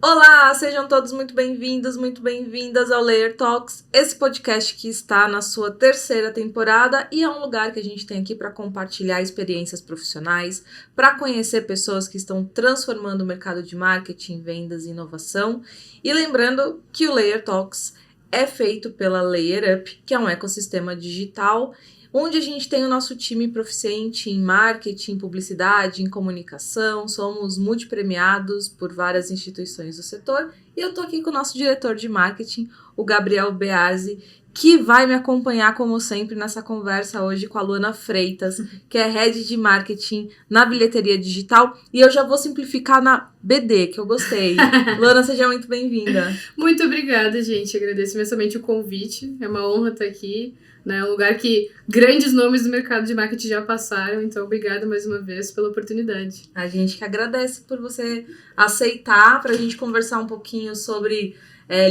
Olá, sejam todos muito bem-vindos, muito bem-vindas ao Layer Talks, esse podcast que está na sua terceira temporada e é um lugar que a gente tem aqui para compartilhar experiências profissionais, para conhecer pessoas que estão transformando o mercado de marketing, vendas e inovação. E lembrando que o Layer Talks é feito pela Layer Up, que é um ecossistema digital onde a gente tem o nosso time proficiente em marketing, publicidade, em comunicação, somos multipremiados por várias instituições do setor, e eu tô aqui com o nosso diretor de marketing, o Gabriel Bearzi, que vai me acompanhar, como sempre, nessa conversa hoje com a Luana Freitas, que é Head de Marketing na bilheteria digital, e eu já vou simplificar na BD, que eu gostei. Luana, seja muito bem-vinda. Muito obrigada, gente. Agradeço imensamente o convite, é uma honra estar aqui. É um lugar que grandes nomes do mercado de marketing já passaram, então obrigada mais uma vez pela oportunidade. A gente que agradece por você aceitar para a gente conversar um pouquinho sobre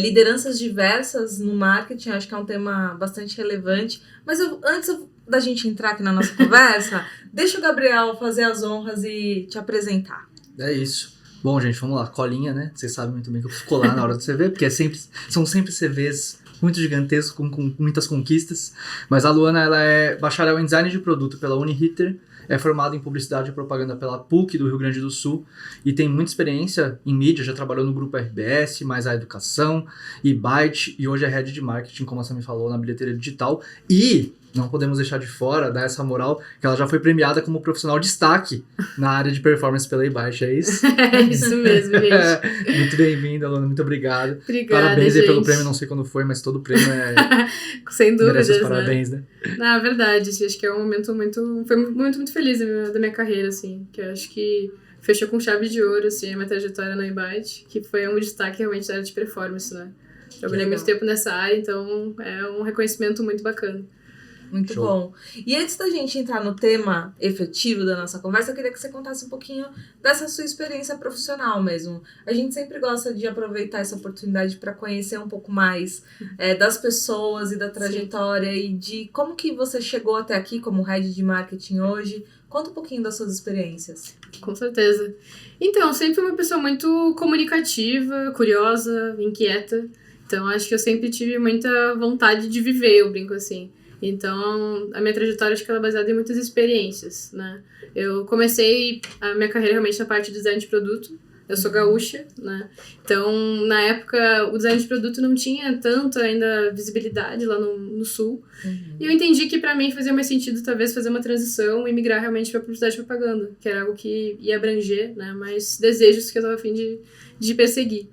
lideranças diversas no marketing. Acho que é um tema bastante relevante, mas antes da gente entrar aqui na nossa conversa, deixa o Gabriel fazer as honras e te apresentar. É isso. Bom, gente, vamos lá, colinha, né? Vocês sabem muito bem que eu preciso colar na hora do CV, porque são sempre CVs muito gigantesco, com muitas conquistas. Mas a Luana, ela é bacharel em design de produto pela Uniriter, é formada em publicidade e propaganda pela PUC do Rio Grande do Sul e tem muita experiência em mídia, já trabalhou no grupo RBS, mais a educação e Byte, e hoje é head de marketing, como você me falou, na bilheteria digital. E não podemos deixar de fora, dar essa moral, que ela já foi premiada como profissional de destaque na área de performance pela Byte, é isso? É isso mesmo, gente. Muito bem-vinda, Luana, muito obrigado. Obrigada, parabéns gente. Aí pelo prêmio, não sei quando foi, mas todo prêmio sem dúvidas, merece os parabéns, né? Na verdade, acho que é um momento foi muito feliz da minha carreira, assim, que eu acho que fechou com chave de ouro, assim, a minha trajetória na Byte, que foi um destaque realmente da área de performance, né? Trabalhei muito tempo nessa área, então é um reconhecimento muito bacana. Muito Show. Bom. E antes da gente entrar no tema efetivo da nossa conversa, eu queria que você contasse um pouquinho dessa sua experiência profissional mesmo. A gente sempre gosta de aproveitar essa oportunidade para conhecer um pouco mais das pessoas e da trajetória. Sim. E de como que você chegou até aqui como head de marketing hoje. Conta um pouquinho das suas experiências. Com certeza. Então, sempre fui uma pessoa muito comunicativa, curiosa, inquieta. Então, acho que eu sempre tive muita vontade de viver, eu brinco assim. Então, a minha trajetória acho que ela é baseada em muitas experiências, né? Eu comecei a minha carreira realmente na parte de design de produto. Eu sou gaúcha, né? Então, na época, o design de produto não tinha tanto ainda visibilidade lá no Sul. E eu entendi que pra mim fazia mais sentido, talvez, fazer uma transição e migrar realmente pra publicidade e propaganda, que era algo que ia abranger, né? Mais desejos que eu tava a fim de perseguir.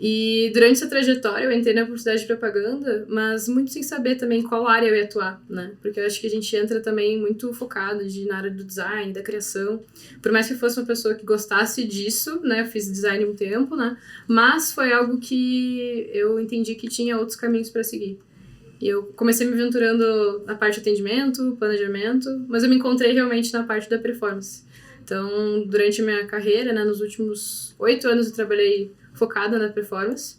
E durante essa trajetória eu entrei na publicidade e propaganda, mas muito sem saber também qual área eu ia atuar, né? Porque eu acho que a gente entra também muito focado na área do design, da criação. Por mais que eu fosse uma pessoa que gostasse disso, né? Eu fiz design um tempo, né? Mas foi algo que eu entendi que tinha outros caminhos para seguir. E eu comecei me aventurando na parte de atendimento, planejamento, mas eu me encontrei realmente na parte da performance. Então, durante a minha carreira, né? Nos últimos 8 anos eu trabalhei focada na performance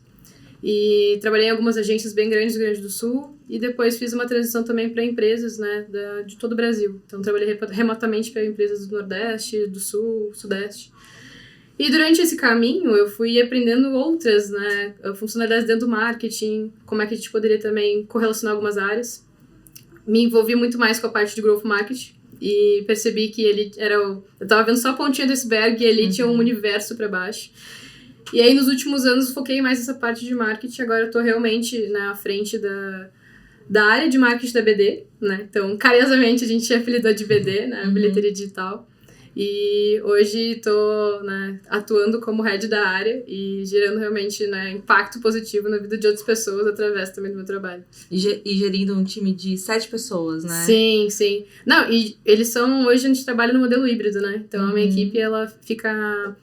e trabalhei em algumas agências bem grandes do Rio Grande do Sul e depois fiz uma transição também para empresas, né, de todo o Brasil. Então trabalhei remotamente para empresas do Nordeste, do Sul, Sudeste. E durante esse caminho eu fui aprendendo outras, né, funcionalidades dentro do marketing, como é que a gente poderia também correlacionar algumas áreas. Me envolvi muito mais com a parte de growth marketing e percebi que ele era eu tava vendo só a pontinha do iceberg e ali tinha um universo para baixo. E aí, nos últimos anos, foquei mais nessa parte de marketing. Agora eu tô realmente na frente da área de marketing da BD, né? Então, carinhosamente, a gente apelidou de BD, né? Bilheteria digital. E hoje tô, né, atuando como head da área e gerando realmente, né, impacto positivo na vida de outras pessoas através também do meu trabalho. E gerindo um time de 7 pessoas, né? Sim, sim. Não, e eles são... Hoje a gente trabalha no modelo híbrido, né? Então, a minha equipe, ela fica...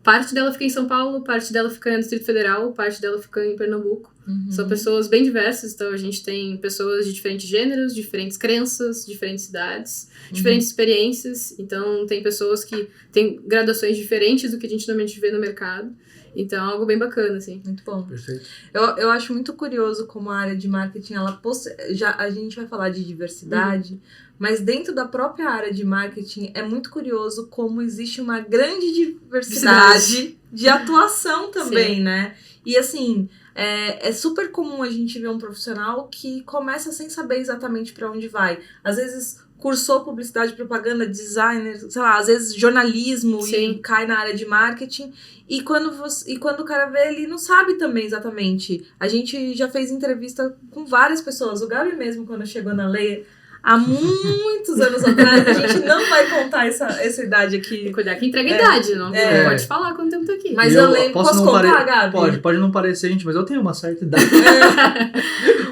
Parte dela fica em São Paulo, parte dela fica no Distrito Federal, parte dela fica em Pernambuco. São pessoas bem diversas, então a gente tem pessoas de diferentes gêneros, diferentes crenças, diferentes cidades, diferentes experiências. Então tem pessoas que têm graduações diferentes do que a gente normalmente vê no mercado. Então é algo bem bacana, assim. Muito bom. Perfeito. Eu acho muito curioso como a área de marketing, a gente vai falar de diversidade, mas dentro da própria área de marketing é muito curioso como existe uma grande diversidade de atuação também, né? E assim, é super comum a gente ver um profissional que começa sem saber exatamente para onde vai. Às vezes cursou publicidade, propaganda, designer, sei lá, às vezes jornalismo e cai na área de marketing. E quando o cara vê, ele não sabe também exatamente. A gente já fez entrevista com várias pessoas. O Gabi mesmo, quando chegou na Lei, há muitos anos atrás, a gente não vai contar essa idade aqui. Tem que cuidar que entrega a idade, não pode falar quanto tempo tá aqui. Mas eu lembro, posso contar, Gabi? Pode não parecer, gente, mas eu tenho uma certa idade.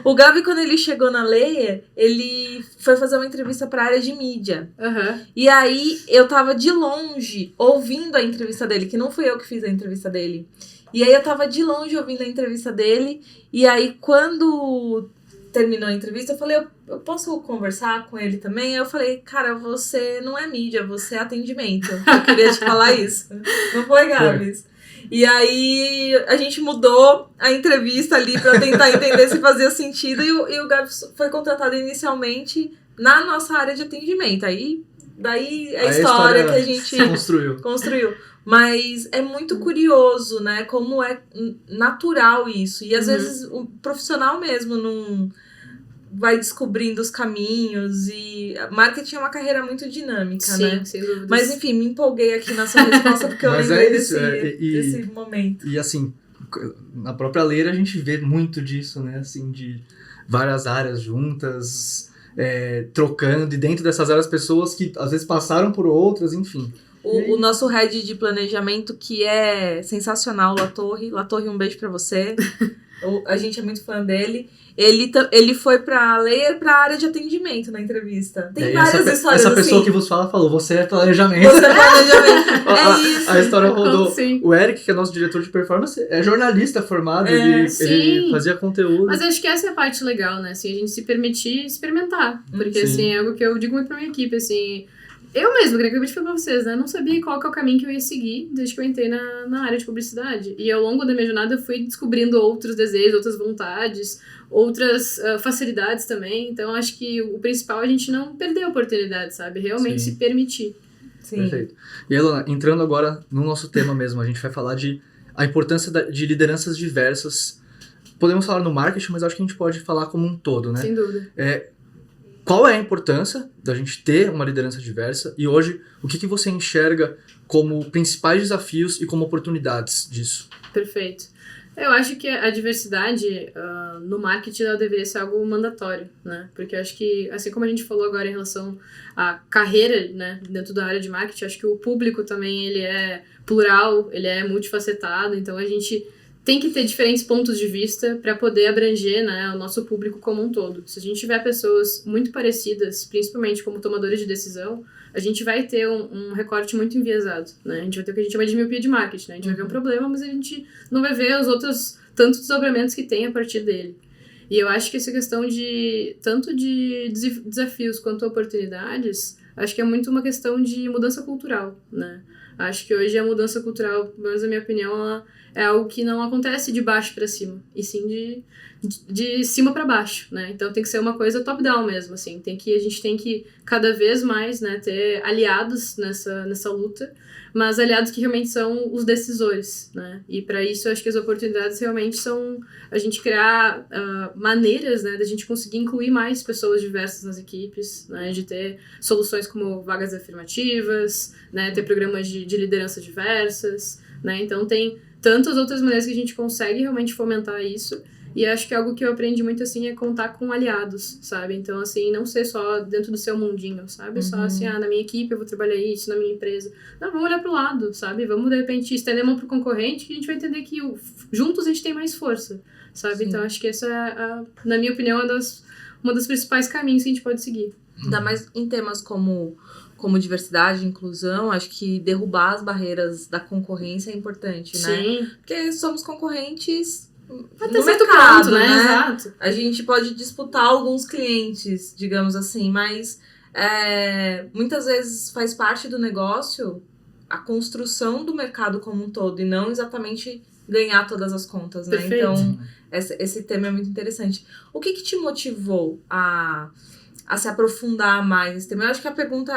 O Gabi, quando ele chegou na Leia, ele foi fazer uma entrevista pra área de mídia. E aí, eu tava de longe, ouvindo a entrevista dele, que não fui eu que fiz a entrevista dele. E aí, eu tava de longe ouvindo a entrevista dele, e aí, quando terminou a entrevista, eu falei, eu posso conversar com ele também? Aí eu falei, cara, você não é mídia, você é atendimento. Eu queria te falar isso. Não foi, Gabs? E aí a gente mudou a entrevista ali pra tentar entender se fazia sentido, e o Gabs foi contratado inicialmente na nossa área de atendimento. Daí a história que a gente construiu. Mas é muito curioso, né? Como é natural isso. E às vezes o profissional mesmo não vai descobrindo os caminhos, e marketing é uma carreira muito dinâmica, né? Sim, sem dúvida. Mas enfim, me empolguei aqui na sua resposta porque eu lembrei desse momento. E assim, na própria Leira a gente vê muito disso, né? Assim, de várias áreas juntas, trocando, e dentro dessas áreas pessoas que às vezes passaram por outras, enfim. O nosso head de planejamento, que é sensacional, Latorre, um beijo pra você. A gente é muito fã dele. Ele foi pra Layer, pra área de atendimento na entrevista. Tem várias histórias essa assim. Essa pessoa que vos fala, falou, você é planejamento. Você é planejamento. É isso. A história rodou. O Eric, que é nosso diretor de performance, é jornalista formado, ele fazia conteúdo. Mas acho que essa é a parte legal, né? Assim, a gente se permitir experimentar. Porque, assim, é algo que eu digo muito pra minha equipe, assim... Eu mesma, que eu acabei de falar pra vocês, né? Não sabia qual que é o caminho que eu ia seguir desde que eu entrei na área de publicidade. E ao longo da minha jornada eu fui descobrindo outros desejos, outras vontades, outras facilidades também. Então acho que o principal é a gente não perder a oportunidade, sabe? Realmente se permitir. Sim. Perfeito. E Elona, entrando agora no nosso tema mesmo, a gente vai falar a importância de lideranças diversas. Podemos falar no marketing, mas acho que a gente pode falar como um todo, né? Sem dúvida. Qual é a importância da gente ter uma liderança diversa? E hoje, o que você enxerga como principais desafios e como oportunidades disso? Perfeito. Eu acho que a diversidade no marketing ela deveria ser algo mandatório, né? Porque eu acho que, assim como a gente falou agora em relação à carreira, né, dentro da área de marketing, acho que o público também ele é plural, ele é multifacetado, então a gente tem que ter diferentes pontos de vista para poder abranger, né, o nosso público como um todo. Se a gente tiver pessoas muito parecidas, principalmente como tomadores de decisão, a gente vai ter um recorte muito enviesado, né? A gente vai ter o que a gente chama de miopia de marketing, né? A gente vai ver um problema, mas a gente não vai ver os outros tantos desdobramentos que tem a partir dele. E eu acho que essa questão de tanto de desafios quanto oportunidades, acho que é muito uma questão de mudança cultural, né? Acho que hoje a mudança cultural, pelo menos na minha opinião, ela é algo que não acontece de baixo para cima, e sim de cima para baixo, né? Então tem que ser uma coisa top-down mesmo, assim. A gente tem que cada vez mais, né, ter aliados nessa luta, mas aliados que realmente são os decisores, né? E para isso eu acho que as oportunidades realmente são a gente criar maneiras, né, da gente conseguir incluir mais pessoas diversas nas equipes, né, de ter soluções como vagas afirmativas, né, ter programas de liderança diversas, né? Então tem tantas outras maneiras que a gente consegue realmente fomentar isso. E acho que algo que eu aprendi muito, assim, é contar com aliados, sabe? Então, assim, não ser só dentro do seu mundinho, sabe? Só assim, na minha equipe eu vou trabalhar isso, na minha empresa. Não, vamos olhar pro lado, sabe? Vamos, de repente, estender a mão pro concorrente, que a gente vai entender que juntos a gente tem mais força, sabe? Sim. Então, acho que essa é, na minha opinião, uma das principais caminhos que a gente pode seguir. Ainda mais em temas como diversidade e inclusão, acho que derrubar as barreiras da concorrência é importante, né? Sim. Porque somos concorrentes até no certo mercado, ponto, né? Exato. A gente pode disputar alguns clientes, digamos assim, mas muitas vezes faz parte do negócio a construção do mercado como um todo e não exatamente ganhar todas as contas, né? Perfeito. Então, esse tema é muito interessante. O que te motivou a a se aprofundar mais nesse tema? Eu acho que a pergunta,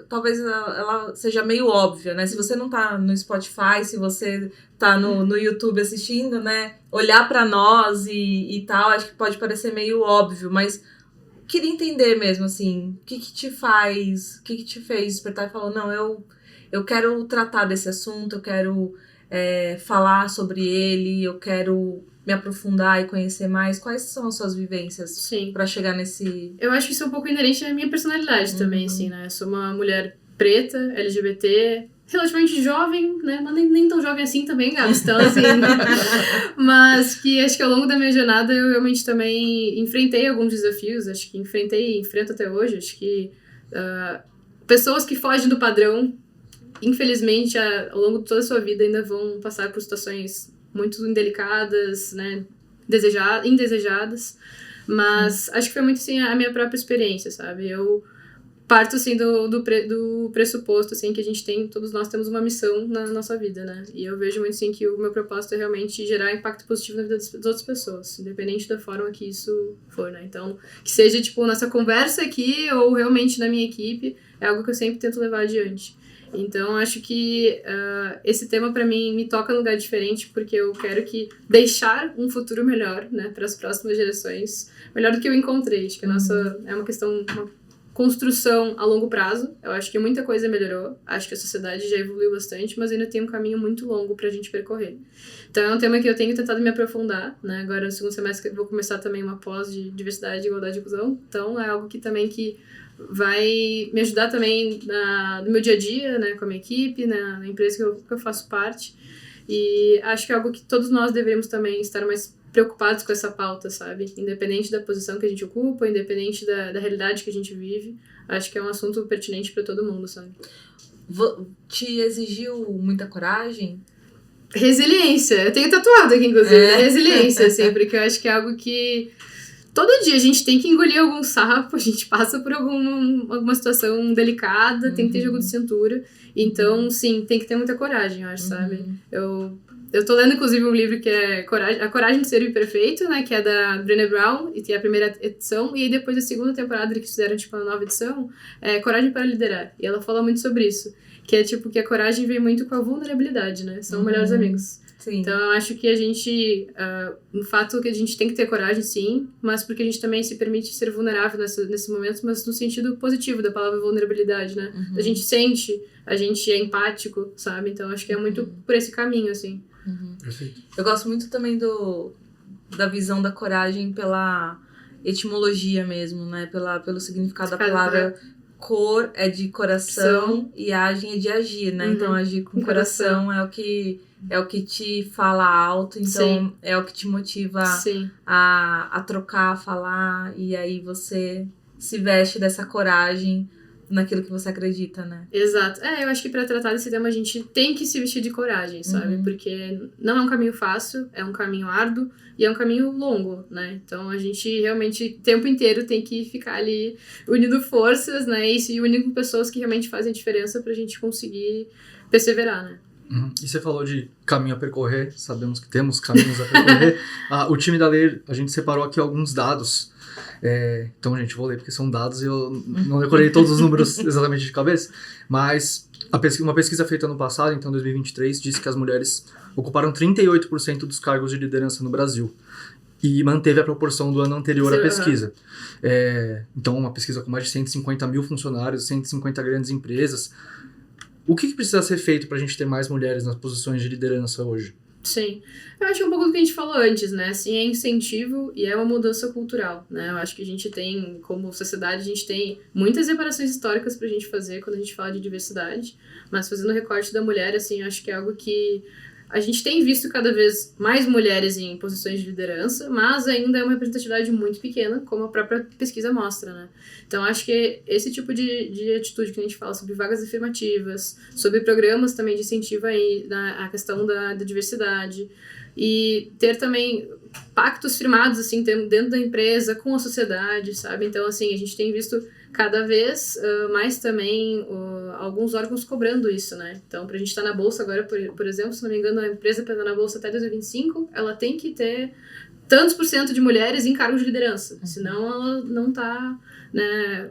talvez ela seja meio óbvia, né? Se você não tá no Spotify, se você tá no YouTube assistindo, né? Olhar pra nós e tal, acho que pode parecer meio óbvio, mas queria entender mesmo, assim, o que te fez despertar e falar, não, eu quero tratar desse assunto, eu quero falar sobre ele, eu quero me aprofundar e conhecer mais. Quais são as suas vivências pra chegar nesse... Eu acho que isso é um pouco inerente à minha personalidade também, assim, né? Eu sou uma mulher preta, LGBT, relativamente jovem, né? Mas nem tão jovem assim também, Gabs. Então, assim... mas que acho que ao longo da minha jornada eu realmente também enfrentei alguns desafios. Acho que enfrento até hoje. Acho que pessoas que fogem do padrão, infelizmente, ao longo de toda a sua vida ainda vão passar por situações muito indelicadas, né, indesejadas, mas acho que foi muito, assim, a minha própria experiência, sabe? Eu parto, assim, do pressuposto, assim, que todos nós temos uma missão na nossa vida, né? E eu vejo muito, assim, que o meu propósito é realmente gerar impacto positivo na vida das outras pessoas, independente da forma que isso for, né? Então, que seja, tipo, nossa conversa aqui ou realmente na minha equipe, é algo que eu sempre tento levar adiante. Então, acho que esse tema, pra mim, me toca num lugar diferente, porque eu quero deixar um futuro melhor, né, para as próximas gerações, melhor do que eu encontrei. Acho que a nossa é uma construção a longo prazo. Eu acho que muita coisa melhorou, acho que a sociedade já evoluiu bastante, mas ainda tem um caminho muito longo pra gente percorrer. Então, é um tema que eu tenho tentado me aprofundar, né, agora no segundo semestre eu vou começar também uma pós de diversidade, igualdade e inclusão, então é algo que vai me ajudar também no meu dia a dia, né, com a minha equipe, na empresa que eu faço parte. E acho que é algo que todos nós deveríamos também estar mais preocupados com essa pauta, sabe? Independente da posição que a gente ocupa, independente da realidade que a gente vive. Acho que é um assunto pertinente para todo mundo, sabe? Te exigiu muita coragem? Resiliência. Eu tenho tatuado aqui, inclusive. Resiliência, assim, porque eu acho que é algo que... Todo dia a gente tem que engolir algum sapo, a gente passa por alguma situação delicada, tem que ter jogo de cintura. Então, sim, tem que ter muita coragem, eu acho, sabe? Eu tô lendo, inclusive, um livro que é A Coragem de Ser Imperfeito, né? Que é da Brené Brown, e tem a primeira edição. E aí, depois da segunda temporada, que fizeram, tipo, a nova edição, é Coragem para Liderar. E ela fala muito sobre isso. Que é, tipo, que a coragem vem muito com a vulnerabilidade, né? São melhores amigos. Sim. Então, eu acho que a gente... no fato que a gente tem que ter coragem, sim, mas porque a gente também se permite ser vulnerável nesse momento, mas no sentido positivo da palavra vulnerabilidade, né? A gente sente, a gente é empático, sabe? Então, acho que é muito por esse caminho, assim. Perfeito. Eu gosto muito também da visão da coragem pela etimologia mesmo, né? Pelo significado da palavra. Cor é de coração e agem é de agir, né? Então, agir com coração é o que te fala alto, então é o que te motiva a trocar, a falar, e aí você se veste dessa coragem naquilo que você acredita, né? Exato. Eu acho que pra tratar desse tema a gente tem que se vestir de coragem, sabe? Porque não é um caminho fácil, é um caminho árduo e é um caminho longo, né? Então a gente realmente o tempo inteiro tem que ficar ali unindo forças, né? E se unir com pessoas que realmente fazem diferença pra gente conseguir perseverar, né? E você falou de caminho a percorrer, sabemos que temos caminhos a percorrer. O time da Ler, a gente separou aqui alguns dados. Então, gente, vou ler porque são dados e eu não decorei todos os números exatamente de cabeça, mas uma pesquisa feita no passado, então 2023, disse que as mulheres ocuparam 38% dos cargos de liderança no Brasil e manteve a proporção do ano anterior à pesquisa. Então, uma pesquisa com mais de 150 mil funcionários, 150 grandes empresas. O que precisa ser feito para a gente ter mais mulheres nas posições de liderança hoje? Sim. Eu acho que é um pouco do que a gente falou antes, né? Assim, é incentivo e é uma mudança cultural, né? Eu acho que a gente tem, como sociedade, a gente tem muitas reparações históricas pra gente fazer quando a gente fala de diversidade, mas fazendo o recorte da mulher, assim, eu acho que é algo que a gente tem visto cada vez mais mulheres em posições de liderança, mas ainda é uma representatividade muito pequena, como a própria pesquisa mostra, né? Então, acho que esse tipo de atitude que a gente fala sobre vagas afirmativas, sobre programas também de incentivo aí à questão da diversidade, e ter também pactos firmados, assim, dentro da empresa, com a sociedade, sabe? Então, assim, a gente tem visto cada vez mais também alguns órgãos cobrando isso, né? Então, pra gente estar na Bolsa agora, por exemplo, se não me engano, a empresa para estar na Bolsa até 2025, ela tem que ter tantos % de mulheres em cargos de liderança, senão ela não tá, né,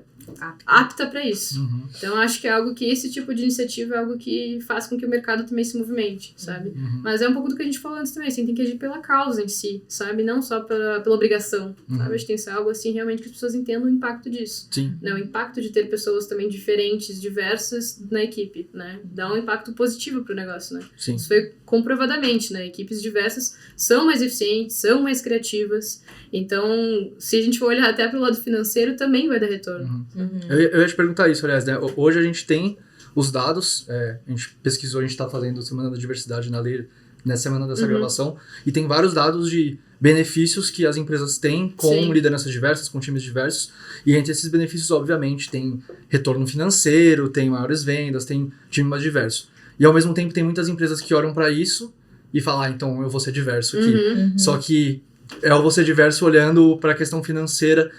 apta para isso. Então, acho que é algo que esse tipo de iniciativa é algo que faz com que o mercado também se movimente, sabe? Mas é um pouco do que a gente falou antes também, assim, tem que agir pela causa em si, sabe? Não só pela obrigação, sabe? Acho que tem que ser algo assim, realmente, que as pessoas entendam o impacto disso. Sim. Né? O impacto de ter pessoas também diferentes, diversas na equipe, né? Dá um impacto positivo pro negócio, né? Sim. Isso foi comprovadamente, né? Equipes diversas são mais eficientes, são mais criativas. Então, se a gente for olhar até pro lado financeiro, também vai dar retorno. Eu ia te perguntar isso, aliás, né? Hoje a gente tem os dados, a gente pesquisou, a gente está fazendo Semana da Diversidade na Lei, nessa semana dessa gravação, e tem vários dados de benefícios que as empresas têm com lideranças diversas, com times diversos, e entre esses benefícios, obviamente, tem retorno financeiro, tem maiores vendas, tem time mais diverso. E ao mesmo tempo tem muitas empresas que olham para isso e falam, então eu vou ser diverso aqui. Só que eu vou ser diverso olhando para a questão financeira.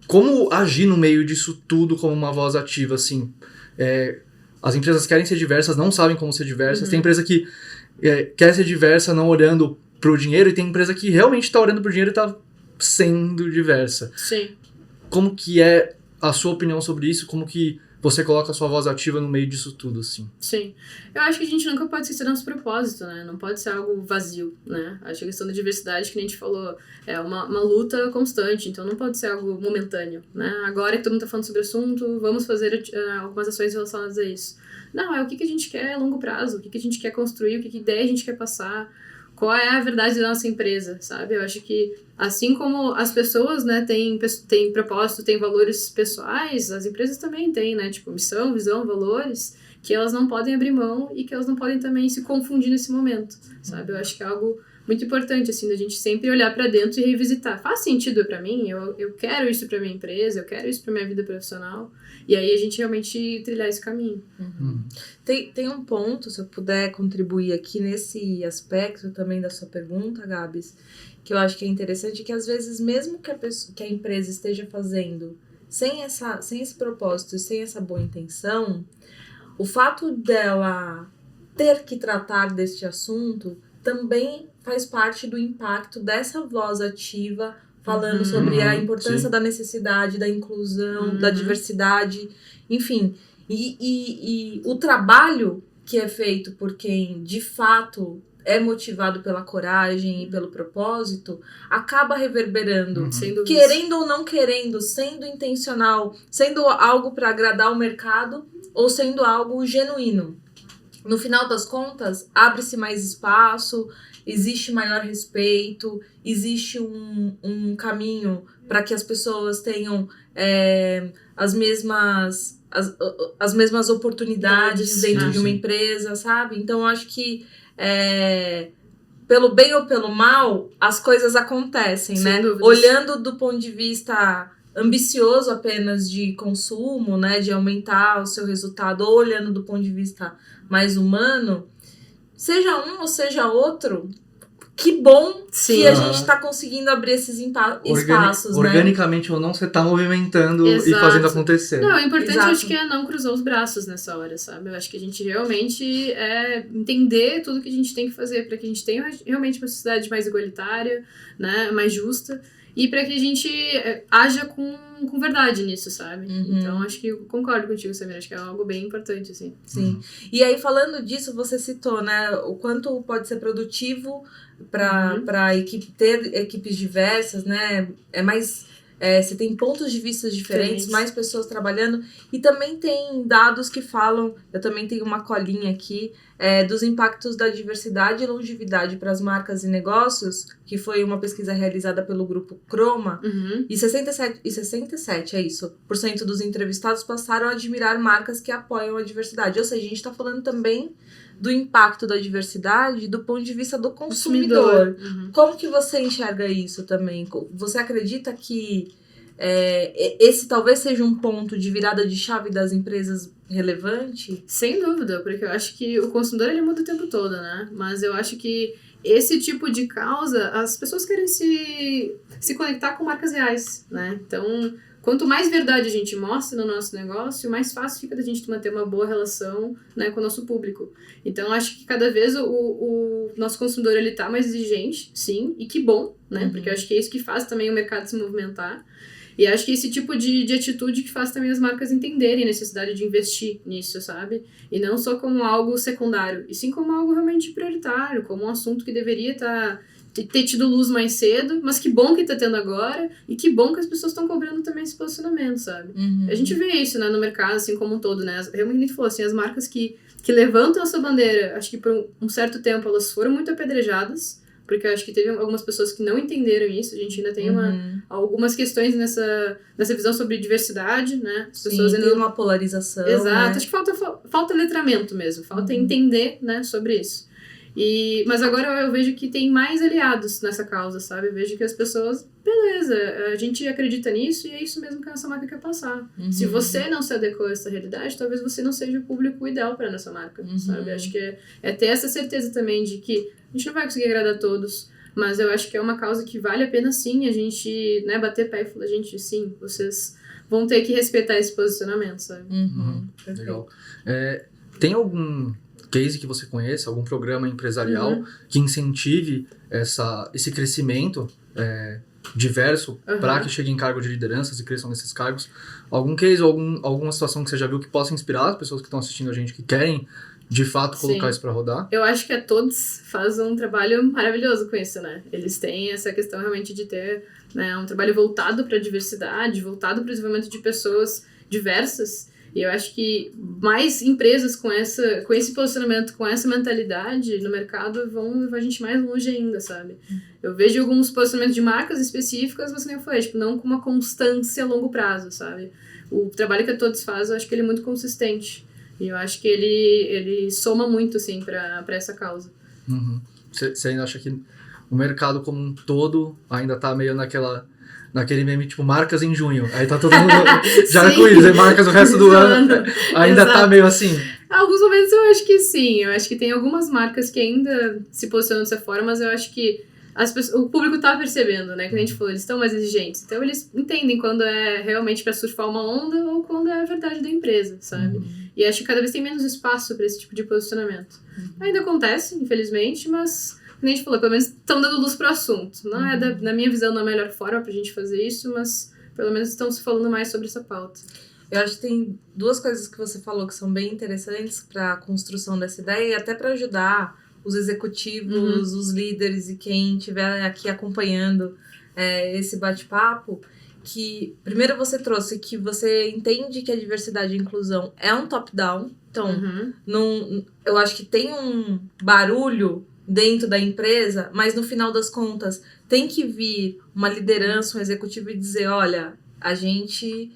Como agir no meio disso tudo como uma voz ativa, assim? As empresas querem ser diversas, não sabem como ser diversas. Tem empresa que quer ser diversa não olhando pro dinheiro, e tem empresa que realmente está olhando pro dinheiro e está sendo diversa. Sim. Como que é a sua opinião sobre isso? Como que você coloca a sua voz ativa no meio disso tudo, assim? Sim. Eu acho que a gente nunca pode esquecer nosso propósito, né? Não pode ser algo vazio, né? Acho que a questão da diversidade, que a gente falou, é uma luta constante, então não pode ser algo momentâneo, né? Agora que todo mundo tá falando sobre o assunto, vamos fazer algumas ações relacionadas a isso. Não, é o que a gente quer a longo prazo, o que a gente quer construir, o que ideia a gente quer passar, qual é a verdade da nossa empresa, sabe? Eu acho que, assim como as pessoas, né, têm propósito, têm valores pessoais, as empresas também têm, né? Tipo, missão, visão, valores, que elas não podem abrir mão e que elas não podem também se confundir nesse momento, sabe? Eu acho que é algo muito importante, assim, da gente sempre olhar pra dentro e revisitar. Faz sentido pra mim? Eu quero isso pra minha empresa, eu quero isso pra minha vida profissional. E aí a gente realmente trilhar esse caminho. Tem um ponto, se eu puder contribuir aqui nesse aspecto também da sua pergunta, Gabs, que eu acho que é interessante, que às vezes mesmo que a empresa esteja fazendo sem esse propósito e sem essa boa intenção, o fato dela ter que tratar deste assunto também faz parte do impacto dessa voz ativa falando sobre a importância da necessidade, da inclusão, da diversidade, enfim. E o trabalho que é feito por quem, de fato, é motivado pela coragem e pelo propósito, acaba reverberando, querendo ou não querendo, sendo intencional, sendo algo para agradar o mercado ou sendo algo genuíno. No final das contas, abre-se mais espaço, existe maior respeito, existe um caminho para que as pessoas tenham as mesmas oportunidades dentro de uma empresa, sabe? Então, eu acho que pelo bem ou pelo mal, as coisas acontecem, sem né? dúvidas. Olhando do ponto de vista ambicioso apenas de consumo, né? De aumentar o seu resultado, ou olhando do ponto de vista mais humano, seja um ou seja outro, que bom que a gente está conseguindo abrir esses espaços, né? Organicamente ou não, você está movimentando e fazendo acontecer. Não, o importante acho que é não cruzar os braços nessa hora, sabe? Eu acho que a gente realmente entender tudo que a gente tem que fazer para que a gente tenha realmente uma sociedade mais igualitária, né? Mais justa. E para que a gente haja com verdade nisso, sabe? Então, acho que eu concordo contigo, Samira. Acho que é algo bem importante, assim. Sim. E aí, falando disso, você citou, né? O quanto pode ser produtivo para ter equipes diversas, né? Você tem pontos de vista diferentes, mais pessoas trabalhando. E também tem dados que falam, eu também tenho uma colinha aqui, dos impactos da diversidade e longevidade para as marcas e negócios, que foi uma pesquisa realizada pelo grupo Croma, e 67% dos entrevistados passaram a admirar marcas que apoiam a diversidade. Ou seja, a gente está falando também do impacto da diversidade do ponto de vista do consumidor. Como que você enxerga isso também? Você acredita que esse talvez seja um ponto de virada de chave das empresas relevante? Sem dúvida, porque eu acho que o consumidor ele muda o tempo todo, né? Mas eu acho que esse tipo de causa, as pessoas querem se conectar com marcas reais, né? Então, quanto mais verdade a gente mostra no nosso negócio, mais fácil fica da gente manter uma boa relação, né, com o nosso público. Então, acho que cada vez o nosso consumidor, ele tá mais exigente, sim, e que bom, né? Porque eu acho que é isso que faz também o mercado se movimentar. E acho que esse tipo de atitude que faz também as marcas entenderem a necessidade de investir nisso, sabe? E não só como algo secundário, e sim como algo realmente prioritário, como um assunto que deveria ter tido luz mais cedo, mas que bom que tá tendo agora, e que bom que as pessoas estão cobrando também esse posicionamento, sabe? A gente vê isso, né, no mercado, assim, como um todo, né? Realmente a gente falou, assim, as marcas que levantam essa bandeira, acho que por um certo tempo elas foram muito apedrejadas, porque eu acho que teve algumas pessoas que não entenderam isso, a gente ainda tem algumas questões nessa visão sobre diversidade, né? As pessoas tem ainda uma polarização, exato, né? acho que falta letramento mesmo, falta entender, né, sobre isso. Mas agora eu vejo que tem mais aliados nessa causa, sabe? Eu vejo que as pessoas, beleza, a gente acredita nisso e é isso mesmo que a nossa marca quer passar. Se você não se adequou a essa realidade, talvez você não seja o público ideal para nossa marca, sabe? Acho que é ter essa certeza também de que a gente não vai conseguir agradar a todos, mas eu acho que é uma causa que vale a pena sim a gente, né, bater pé e falar, gente, sim, vocês vão ter que respeitar esse posicionamento, sabe? Legal. Tem algum case que você conheça, algum programa empresarial que incentive esse crescimento diverso para que chegue em cargo de lideranças e cresçam nesses cargos? Algum case ou alguma situação que você já viu que possa inspirar as pessoas que estão assistindo a gente, que querem de fato colocar isso para rodar? Eu acho que a Todos faz um trabalho maravilhoso com isso, né? Eles têm essa questão realmente de ter, né, um trabalho voltado para a diversidade, voltado para o desenvolvimento de pessoas diversas. E eu acho que mais empresas com esse posicionamento, com essa mentalidade no mercado vão levar a gente mais longe ainda, sabe? Eu vejo alguns posicionamentos de marcas específicas, mas nem eu falei, tipo, não com uma constância a longo prazo, sabe? O trabalho que a Todos faz, eu acho que ele é muito consistente. E eu acho que ele soma muito, assim, pra essa causa. Você ainda acha que o mercado como um todo ainda tá meio naquele meme, tipo, marcas em junho. Aí tá todo mundo de arco-íris, aí marcas o resto do ano. Ainda tá meio assim. Alguns momentos eu acho que sim. Eu acho que tem algumas marcas que ainda se posicionam dessa forma, mas eu acho que o público tá percebendo, né? Que a gente falou, eles estão mais exigentes. Então eles entendem quando é realmente pra surfar uma onda ou quando é a verdade da empresa, sabe? E acho que cada vez tem menos espaço pra esse tipo de posicionamento. Ainda acontece, infelizmente, mas, como a gente falou, pelo menos estão dando luz pro assunto. Não é, na minha visão, não é a melhor forma pra gente fazer isso, mas pelo menos estão se falando mais sobre essa pauta. Eu acho que tem duas coisas que você falou que são bem interessantes para a construção dessa ideia e até para ajudar os executivos, os líderes e quem estiver aqui acompanhando esse bate-papo, que primeiro você trouxe que você entende que a diversidade e a inclusão é um top-down, então eu acho que tem um barulho dentro da empresa, mas no final das contas tem que vir uma liderança, um executivo e dizer, olha, a gente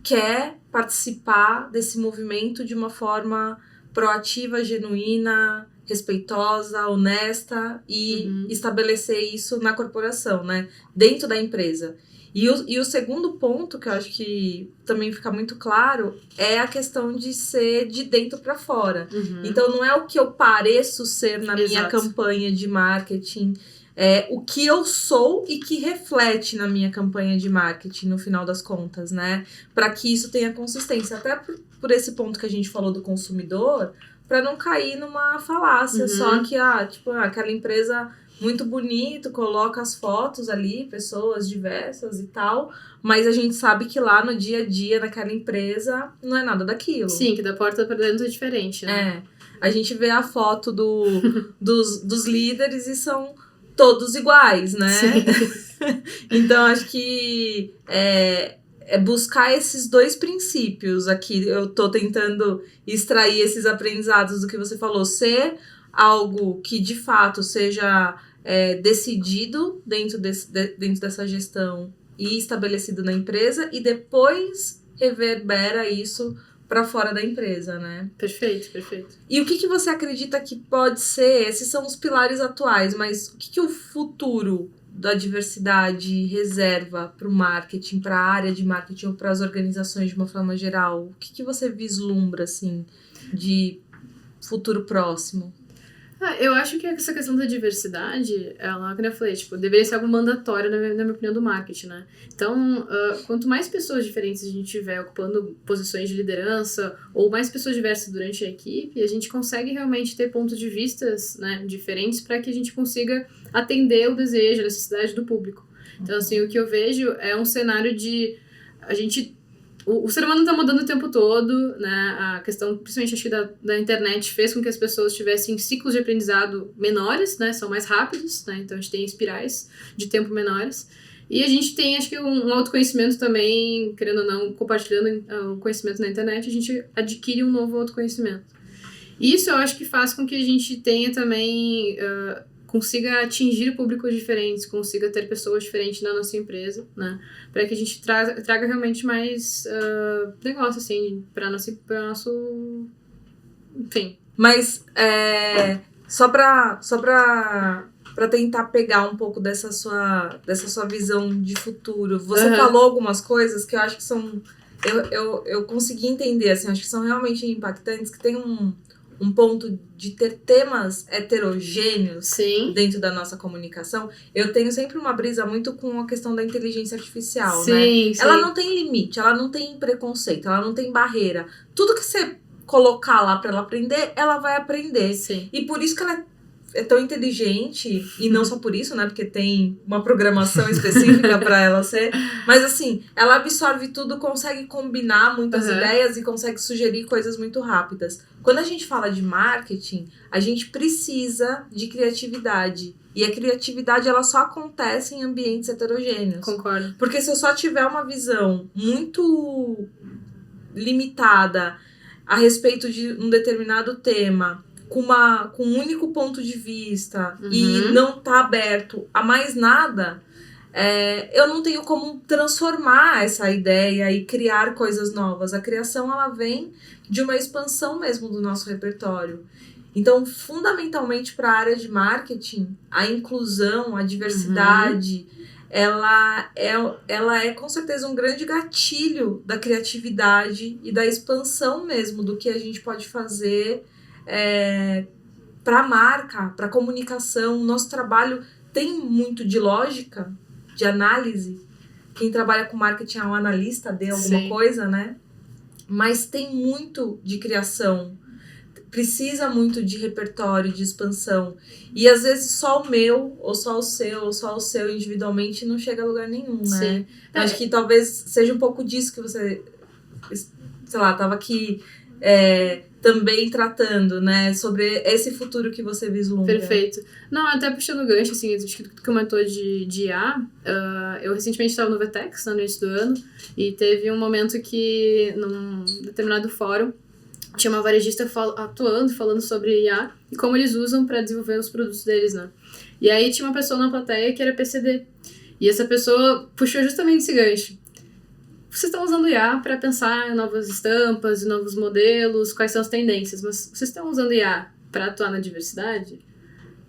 quer participar desse movimento de uma forma proativa, genuína, respeitosa, honesta e estabelecer isso na corporação, né? Dentro da empresa. E o segundo ponto, que eu acho que também fica muito claro, é a questão de ser de dentro para fora. Então, não é o que eu pareço ser na minha campanha de marketing, é o que eu sou e que reflete na minha campanha de marketing, no final das contas, né? Para que isso tenha consistência. Até por esse ponto que a gente falou do consumidor, para não cair numa falácia só que, aquela empresa muito bonito, coloca as fotos ali, pessoas diversas e tal, mas a gente sabe que lá no dia a dia naquela empresa não é nada daquilo. Sim, que da porta para dentro é diferente, né? A gente vê a foto dos líderes e são todos iguais, né? Então, acho que é buscar esses dois princípios aqui. Eu tô tentando extrair esses aprendizados do que você falou. Ser algo que, de fato, seja decidido dentro dessa gestão e estabelecido na empresa e depois reverbera isso para fora da empresa, né? Perfeito, perfeito. E o que você acredita que pode ser? Esses são os pilares atuais, mas o que o futuro da diversidade reserva para o marketing, para a área de marketing ou para as organizações de uma forma geral? O que você vislumbra, assim, de futuro próximo? Eu acho que essa questão da diversidade, ela, como eu falei, tipo, deveria ser algo mandatório, na minha opinião, do marketing, né? Então, quanto mais pessoas diferentes a gente tiver ocupando posições de liderança, ou mais pessoas diversas durante a equipe, a gente consegue realmente ter pontos de vistas, né, diferentes para que a gente consiga atender o desejo, a necessidade do público. Então, assim, o que eu vejo é um cenário de a gente... O ser humano está mudando o tempo todo, né? A questão, principalmente acho que da internet, fez com que as pessoas tivessem ciclos de aprendizado menores, né? São mais rápidos, né? Então a gente tem espirais de tempo menores. E a gente tem, acho que, um autoconhecimento também, querendo ou não, compartilhando o conhecimento na internet, a gente adquire um novo autoconhecimento. Isso eu acho que faz com que a gente tenha também... consiga atingir públicos diferentes, consiga ter pessoas diferentes na nossa empresa, né? Para que a gente traga realmente mais negócio, assim, para nosso... Enfim. Mas, só pra tentar pegar um pouco dessa sua visão de futuro, você falou algumas coisas que eu acho que são... Eu consegui entender, assim, acho que são realmente impactantes, que tem um ponto de ter temas heterogêneos Sim. dentro da nossa comunicação. Eu tenho sempre uma brisa muito com a questão da inteligência artificial, sim, né? Sim. Ela não tem limite, ela não tem preconceito, ela não tem barreira. Tudo que você colocar lá para ela aprender, ela vai aprender. Sim. E por isso que ela é tão inteligente, e não só por isso, né? Porque tem uma programação específica para ela ser. Mas assim, ela absorve tudo, consegue combinar muitas ideias e consegue sugerir coisas muito rápidas. Quando a gente fala de marketing, a gente precisa de criatividade. E a criatividade, ela só acontece em ambientes heterogêneos. Concordo. Porque se eu só tiver uma visão muito limitada a respeito de um determinado tema, com um único ponto de vista, e não tá aberto a mais nada, eu não tenho como transformar essa ideia e criar coisas novas. A criação, ela vem de uma expansão mesmo do nosso repertório. Então, fundamentalmente para a área de marketing, a inclusão, a diversidade, ela é com certeza um grande gatilho da criatividade e da expansão mesmo do que a gente pode fazer para a marca, para a comunicação. O nosso trabalho tem muito de lógica, de análise. Quem trabalha com marketing é um analista de alguma coisa, né? Mas tem muito de criação. Precisa muito de repertório, de expansão. E às vezes só o meu, ou só o seu individualmente não chega a lugar nenhum, né? Sim. Acho que talvez seja um pouco disso que você, sei lá, estava aqui também tratando, né? Sobre esse futuro que você vislumbra. Perfeito. Não, até puxando o gancho, assim, acho que tu comentou de IA. Eu recentemente estava no VTEX, no início do ano, e teve um momento que, num determinado fórum, tinha uma varejista falando sobre IA e como eles usam para desenvolver os produtos deles, né? E aí tinha uma pessoa na plateia que era PCD. E essa pessoa puxou justamente esse gancho. Vocês estão usando IA para pensar em novas estampas, em novos modelos, quais são as tendências, mas vocês estão usando IA para atuar na diversidade?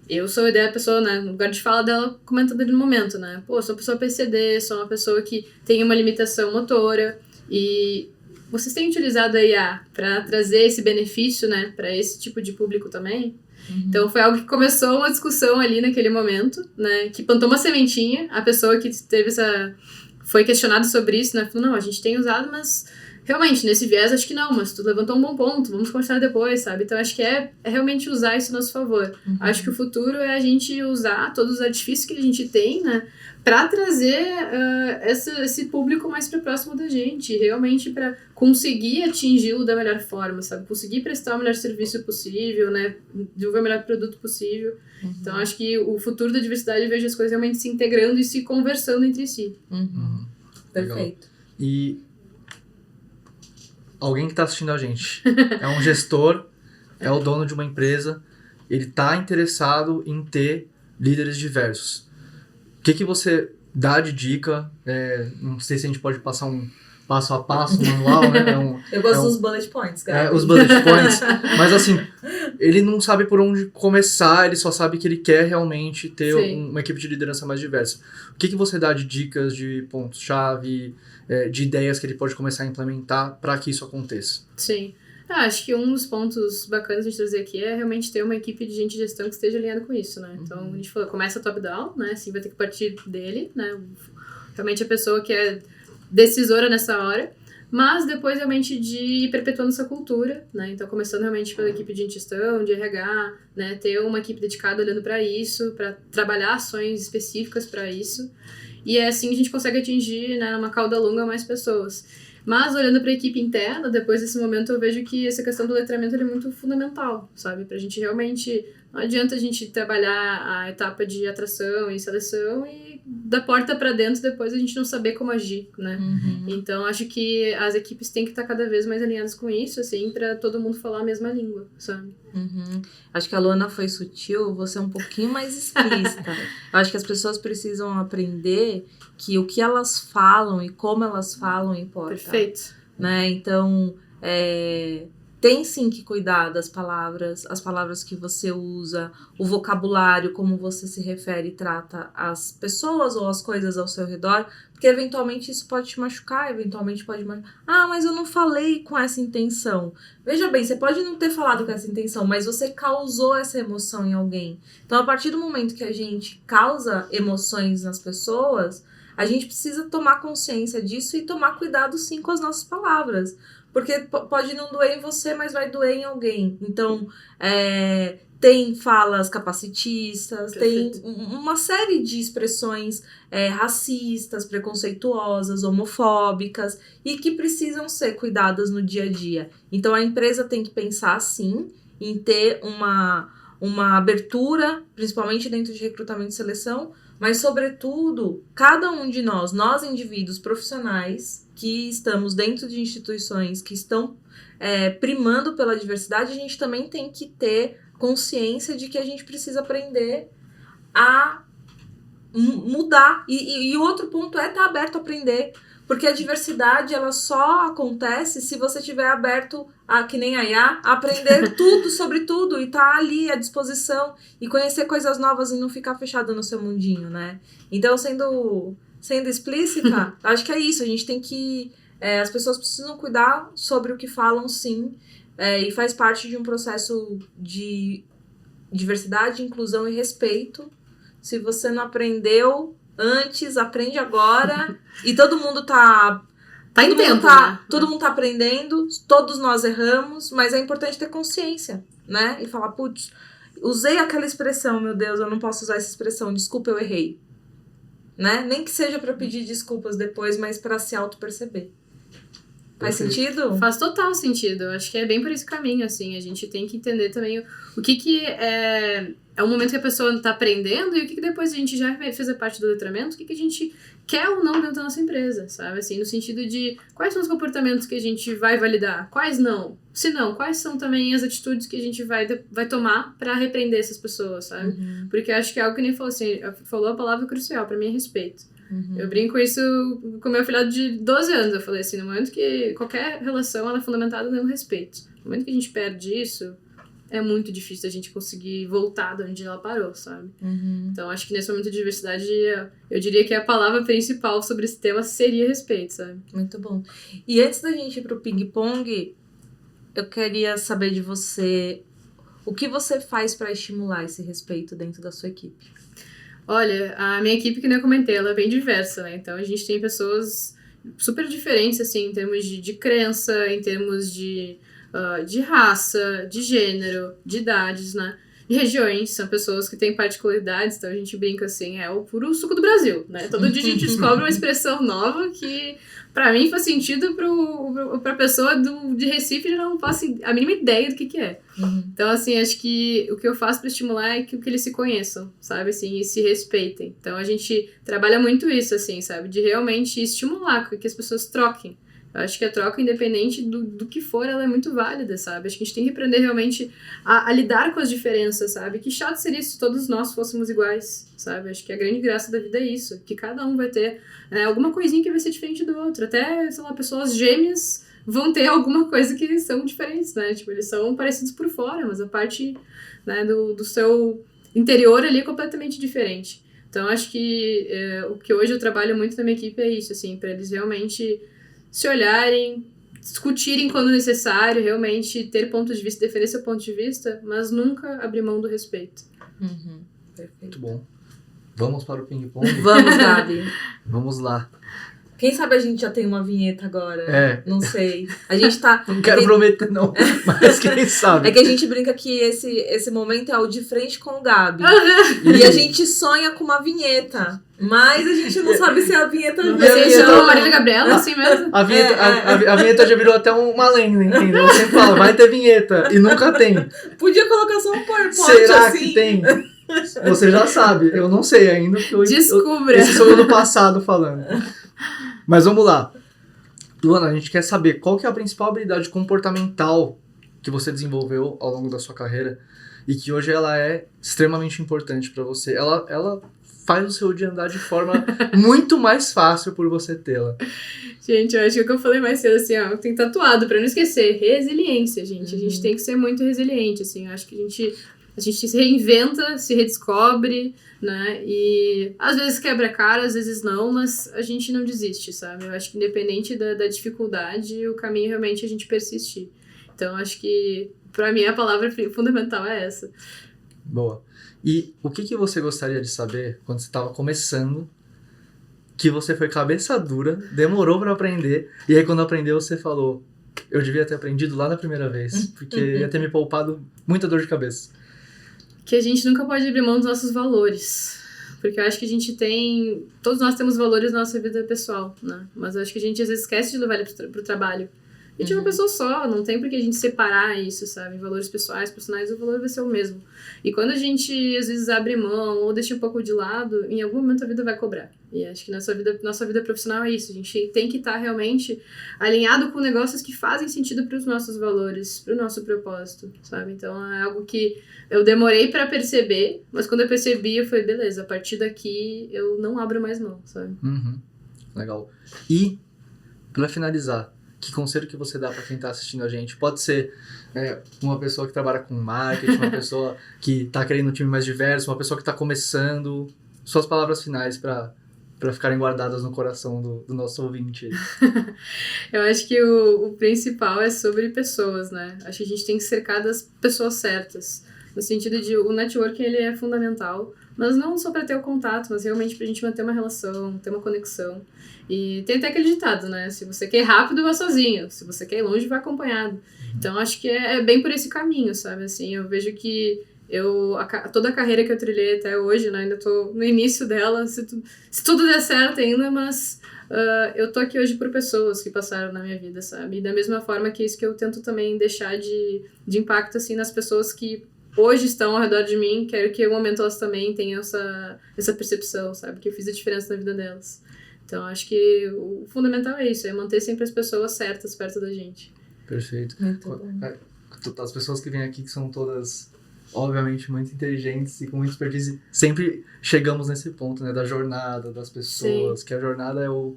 Eu sou a ideia da pessoa, né, no lugar de fala dela, comentando ali no momento, né? Pô, sou uma pessoa PCD, sou uma pessoa que tem uma limitação motora, e vocês têm utilizado a IA para trazer esse benefício, né, para esse tipo de público também? Então foi algo que começou uma discussão ali naquele momento, né, que plantou uma sementinha. A pessoa que teve foi questionada sobre isso, né, falou, não, a gente tem usado, mas realmente nesse viés acho que não, mas tu levantou um bom ponto, vamos conversar depois, sabe? Então acho que é realmente usar isso a nosso favor. Acho que o futuro é a gente usar todos os artifícios que a gente tem, né, para trazer esse público mais para próximo da gente, realmente para conseguir atingi-lo da melhor forma, sabe? Conseguir prestar o melhor serviço possível, né? Desenvolver o melhor produto possível. Então, acho que o futuro da diversidade, eu vejo as coisas realmente se integrando e se conversando entre si. Perfeito. E alguém que está assistindo a gente é um gestor, é o dono de uma empresa, ele está interessado em ter líderes diversos. O que você dá de dica? Não sei se a gente pode passar um passo a passo, um manual, né? Eu gosto dos bullet points, cara. Os bullet points. Mas assim, ele não sabe por onde começar, ele só sabe que ele quer realmente ter uma equipe de liderança mais diversa. O que você dá de dicas, de pontos-chave, de ideias que ele pode começar a implementar para que isso aconteça? Sim. Acho que um dos pontos bacanas de trazer aqui é realmente ter uma equipe de gente de gestão que esteja alinhada com isso, né? Então, a gente falou, começa top-down, né? Assim, vai ter que partir dele, né? Realmente a pessoa que é decisora nessa hora, mas depois realmente de ir perpetuando essa cultura, né? Então, começando realmente pela equipe de gestão, de RH, né? Ter uma equipe dedicada olhando para isso, para trabalhar ações específicas para isso. E é assim que a gente consegue atingir, né, numa cauda longa, mais pessoas. Mas, olhando para a equipe interna, depois desse momento, eu vejo que essa questão do letramento é muito fundamental, sabe? Para a gente realmente... Não adianta a gente trabalhar a etapa de atração e seleção e da porta para dentro depois a gente não saber como agir, né? Então, acho que as equipes têm que estar cada vez mais alinhadas com isso, assim, para todo mundo falar a mesma língua, sabe? Acho que a Luana foi sutil, você é um pouquinho mais explícita. Eu acho que as pessoas precisam aprender que o que elas falam e como elas falam importa. Perfeito. Né? Então, tem sim que cuidar das palavras, as palavras que você usa, o vocabulário, como você se refere e trata as pessoas ou as coisas ao seu redor, porque eventualmente isso pode te machucar, eventualmente pode machucar. Ah, mas eu não falei com essa intenção. Veja bem, você pode não ter falado com essa intenção, mas você causou essa emoção em alguém. Então, a partir do momento que a gente causa emoções nas pessoas, a gente precisa tomar consciência disso e tomar cuidado sim com as nossas palavras. Porque pode não doer em você, mas vai doer em alguém. Então, tem falas capacitistas, Perfeito. tem uma série de expressões racistas, preconceituosas, homofóbicas e que precisam ser cuidadas no dia a dia. Então, a empresa tem que pensar, sim, em ter uma abertura, principalmente dentro de recrutamento e seleção, mas, sobretudo, cada um de nós indivíduos profissionais que estamos dentro de instituições que estão primando pela diversidade, a gente também tem que ter consciência de que a gente precisa aprender a mudar. E o outro ponto é estar aberto a aprender. Porque a diversidade, ela só acontece se você estiver aberto, que nem a Yá, a aprender tudo sobre tudo e tá ali à disposição e conhecer coisas novas e não ficar fechado no seu mundinho, né? Então, sendo explícita, acho que é isso. A gente tem que... as pessoas precisam cuidar sobre o que falam, sim. E faz parte de um processo de diversidade, inclusão e respeito. Se você não aprendeu... antes, aprende agora, e todo mundo tá em tempo, né? Todo mundo tá aprendendo, todos nós erramos, mas é importante ter consciência, né? E falar, putz, usei aquela expressão, meu Deus, eu não posso usar essa expressão, desculpa, eu errei. Né? Nem que seja pra pedir desculpas depois, mas pra se auto-perceber. Faz sentido? Faz total sentido. Eu acho que é bem por esse caminho, assim. A gente tem que entender também o que é um momento que a pessoa está aprendendo e o que depois a gente já fez a parte do letramento, o que a gente quer ou não dentro da nossa empresa, sabe? Assim, no sentido de quais são os comportamentos que a gente vai validar, quais não. Se não, quais são também as atitudes que a gente vai tomar para repreender essas pessoas, sabe? Porque eu acho que é algo que nem falou assim, falou a palavra crucial, para mim é respeito. Eu brinco isso com meu filhado de 12 anos. Eu falei assim, no momento que qualquer relação ela é fundamentada no respeito. No momento que a gente perde isso, é muito difícil a gente conseguir voltar de onde ela parou, sabe? Então, acho que nesse momento de diversidade, eu diria que a palavra principal sobre esse tema seria respeito, sabe? Muito bom. E antes da gente ir pro ping-pong, eu queria saber de você, o que você faz para estimular esse respeito dentro da sua equipe? Olha, a minha equipe, que nem eu comentei, ela é bem diversa, né? Então, a gente tem pessoas super diferentes, assim, em termos de crença, em termos de raça, de gênero, de idades, né? De regiões, são pessoas que têm particularidades, então a gente brinca assim, é o puro suco do Brasil, né? Todo dia a gente descobre uma expressão nova que, pra mim, faz sentido pra pessoa de Recife, já não faço a mínima ideia do que é. Então, assim, acho que o que eu faço pra estimular é que eles se conheçam, sabe, assim, e se respeitem. Então, a gente trabalha muito isso, assim, sabe, de realmente estimular que as pessoas troquem. Eu acho que a troca, independente do que for, ela é muito válida, sabe? Acho que a gente tem que aprender realmente a lidar com as diferenças, sabe? Que chato seria se todos nós fôssemos iguais, sabe? Acho que a grande graça da vida é isso, que cada um vai ter alguma coisinha que vai ser diferente do outro. Até, sei lá, pessoas gêmeas vão ter alguma coisa que são diferentes, né? Tipo, eles são parecidos por fora, mas a parte, né, do seu interior ali é completamente diferente. Então, acho que o que hoje eu trabalho muito na minha equipe é isso, assim, para eles realmente se olharem, discutirem quando necessário, realmente ter ponto de vista, defender seu ponto de vista, mas nunca abrir mão do respeito. Perfeito. Muito bom. Vamos para o ping-pong? Vamos, Gabi. Vamos lá. Quem sabe a gente já tem uma vinheta agora? É. Não sei. A gente tá... Não quero prometer, não. Mas quem sabe? É que a gente brinca que esse momento é o de frente com o Gabi. E a gente sonha com uma vinheta. Mas a gente não sabe se a vinheta Não, vem. Você chama a Marília Gabriela, assim mesmo? A vinheta, a vinheta já virou até uma lenda, entendeu? Eu sempre falo, vai ter vinheta. E nunca tem. Podia colocar só um PowerPoint Será assim. que tem? Você já sabe. Eu não sei ainda. Porque Descubra. Esse sou eu no passado falando. Mas vamos lá. Luana, a gente quer saber qual que é a principal habilidade comportamental que você desenvolveu ao longo da sua carreira e que hoje ela é extremamente importante para você. Ela faz o seu dia andar de forma muito mais fácil por você tê-la. Gente, eu acho que é o que eu falei mais cedo, assim, ó, tem tatuado pra não esquecer, resiliência, gente. A gente tem que ser muito resiliente, assim, eu acho que a gente se reinventa, se redescobre, né, e às vezes quebra a cara, às vezes não, mas a gente não desiste, sabe? Eu acho que independente da dificuldade, o caminho realmente é a gente persistir. Então, acho que, pra mim, a palavra fundamental é essa. Boa. E o que você gostaria de saber quando você estava começando, que você foi cabeça dura, demorou para aprender, e aí quando aprendeu você falou, eu devia ter aprendido lá na primeira vez, porque ia ter me poupado muita dor de cabeça. Que a gente nunca pode abrir mão dos nossos valores. Porque eu acho que a gente tem... Todos nós temos valores na nossa vida pessoal, né? Mas eu acho que a gente às vezes esquece de levar ele pro trabalho. A gente é uma pessoa só, não tem por que a gente separar isso, sabe? Valores pessoais, profissionais, o valor vai ser o mesmo. E quando a gente, às vezes, abre mão ou deixa um pouco de lado, em algum momento a vida vai cobrar. E acho que nossa vida profissional é isso. A gente tem que estar realmente alinhado com negócios que fazem sentido para os nossos valores, para o nosso propósito, sabe? Então, é algo que eu demorei para perceber, mas quando eu percebi, eu falei, beleza, a partir daqui eu não abro mais mão, sabe? Legal. E, para finalizar, que conselho que você dá para quem está assistindo a gente? Pode ser uma pessoa que trabalha com marketing, uma pessoa que está querendo um time mais diverso, uma pessoa que está começando. Suas palavras finais para ficarem guardadas no coração do nosso ouvinte. Eu acho que o principal é sobre pessoas, né? Acho que a gente tem que cercar das pessoas certas. No sentido de o networking, ele é fundamental, mas não só para ter o contato, mas realmente pra gente manter uma relação, ter uma conexão. E tem até aquele ditado, né? Se você quer ir rápido, vá sozinho. Se você quer ir longe, vá acompanhado. Então, acho que é bem por esse caminho, sabe? Assim, eu vejo que toda a carreira que eu trilhei até hoje, né? Ainda tô no início dela, se tudo der certo ainda, mas eu tô aqui hoje por pessoas que passaram na minha vida, sabe? E da mesma forma que é isso que eu tento também deixar de impacto, assim, nas pessoas que hoje estão ao redor de mim, quero que em algum momento elas também tenham essa percepção, sabe? Que eu fiz a diferença na vida delas. Então, acho que o fundamental é isso, é manter sempre as pessoas certas perto da gente. Perfeito. Muito bom. As pessoas que vêm aqui, que são todas, obviamente, muito inteligentes e com muita expertise, sempre chegamos nesse ponto, né? Da jornada, das pessoas, que a jornada é o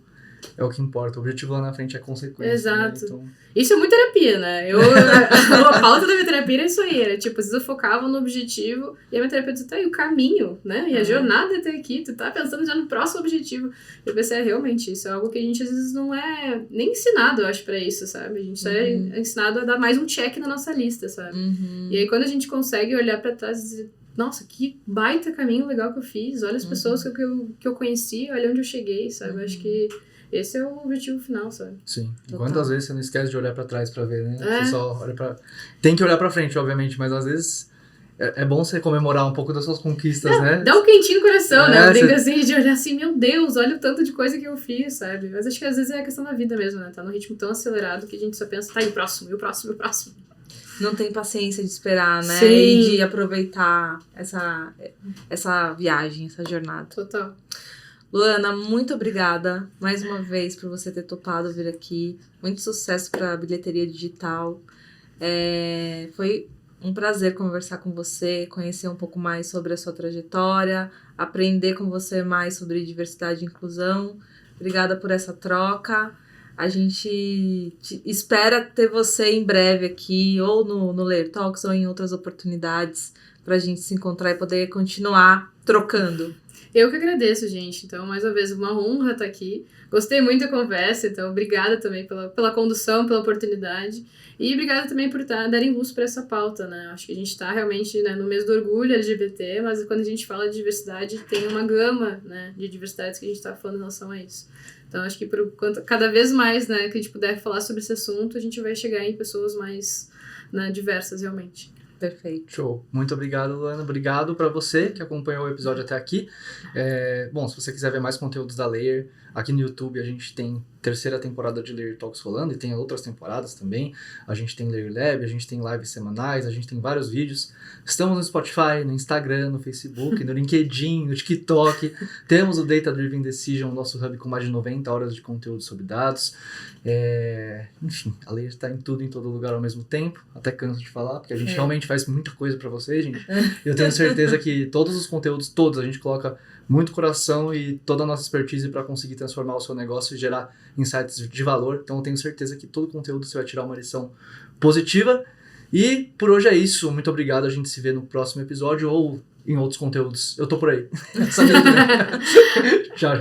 que importa. O objetivo lá na frente é a consequência. Exato. Né? Então... Isso é muito terapia, né? A pauta da minha terapia era isso aí. Era tipo, às vezes eu focava no objetivo e a minha terapeuta dizia, tá aí o caminho, né? E a jornada até aqui, tu tá pensando já no próximo objetivo. Eu pensei, realmente, isso é algo que a gente às vezes não é nem ensinado, eu acho, pra isso, sabe? A gente só é ensinado a dar mais um check na nossa lista, sabe? E aí quando a gente consegue olhar pra trás e dizer, nossa, que baita caminho legal que eu fiz, olha as pessoas que eu conheci, olha onde eu cheguei, sabe? Eu acho que esse é o objetivo final, sabe? Sim. Total. Quantas vezes você não esquece de olhar pra trás pra ver, né? Você só olha pra... Tem que olhar pra frente, obviamente, mas às vezes é bom você comemorar um pouco das suas conquistas, né? Dá um quentinho no coração, né? Eu brinco você... assim, de olhar assim, meu Deus, olha o tanto de coisa que eu fiz, sabe? Mas acho que às vezes é a questão da vida mesmo, né? Tá num ritmo tão acelerado que a gente só pensa, tá, e o próximo, e o próximo, e o próximo. Não tem paciência de esperar, né? Sim. E de aproveitar essa viagem, essa jornada. Total. Luana, muito obrigada mais uma vez por você ter topado vir aqui. Muito sucesso para a bilheteria digital. Foi um prazer conversar com você, conhecer um pouco mais sobre a sua trajetória, aprender com você mais sobre diversidade e inclusão. Obrigada por essa troca. A gente espera ter você em breve aqui, ou no Layer Talks, ou em outras oportunidades, para a gente se encontrar e poder continuar trocando. Eu que agradeço, gente. Então, mais uma vez, uma honra estar aqui. Gostei muito da conversa, então obrigada também pela condução, pela oportunidade. E obrigada também por darem luz para essa pauta, né? Acho que a gente está realmente, né, no mês do orgulho LGBT, mas quando a gente fala de diversidade, tem uma gama, né, de diversidades que a gente está falando em relação a isso. Então, acho que cada vez mais, né, que a gente puder falar sobre esse assunto, a gente vai chegar em pessoas mais, né, diversas, realmente. Perfeito. Show. Muito obrigado, Luana. Obrigado para você que acompanhou o episódio até aqui. Bom, se você quiser ver mais conteúdos da Layer, aqui no YouTube a gente tem terceira temporada de Layer Talks rolando e tem outras temporadas também. A gente tem Layer Lab, a gente tem lives semanais, a gente tem vários vídeos. Estamos no Spotify, no Instagram, no Facebook, no LinkedIn, no TikTok. Temos o Data Driven Decision, nosso hub com mais de 90 horas de conteúdo sobre dados. Enfim, a Layer está em tudo, em todo lugar ao mesmo tempo. Até canso de falar, porque a gente realmente faz muita coisa para vocês, gente. Eu tenho certeza que todos os conteúdos, todos, a gente coloca muito coração e toda a nossa expertise para conseguir transformar o seu negócio e gerar insights de valor. Então eu tenho certeza que todo conteúdo você vai tirar uma lição positiva. E por hoje é isso. Muito obrigado. A gente se vê no próximo episódio ou em outros conteúdos. Eu tô por aí. Tchau.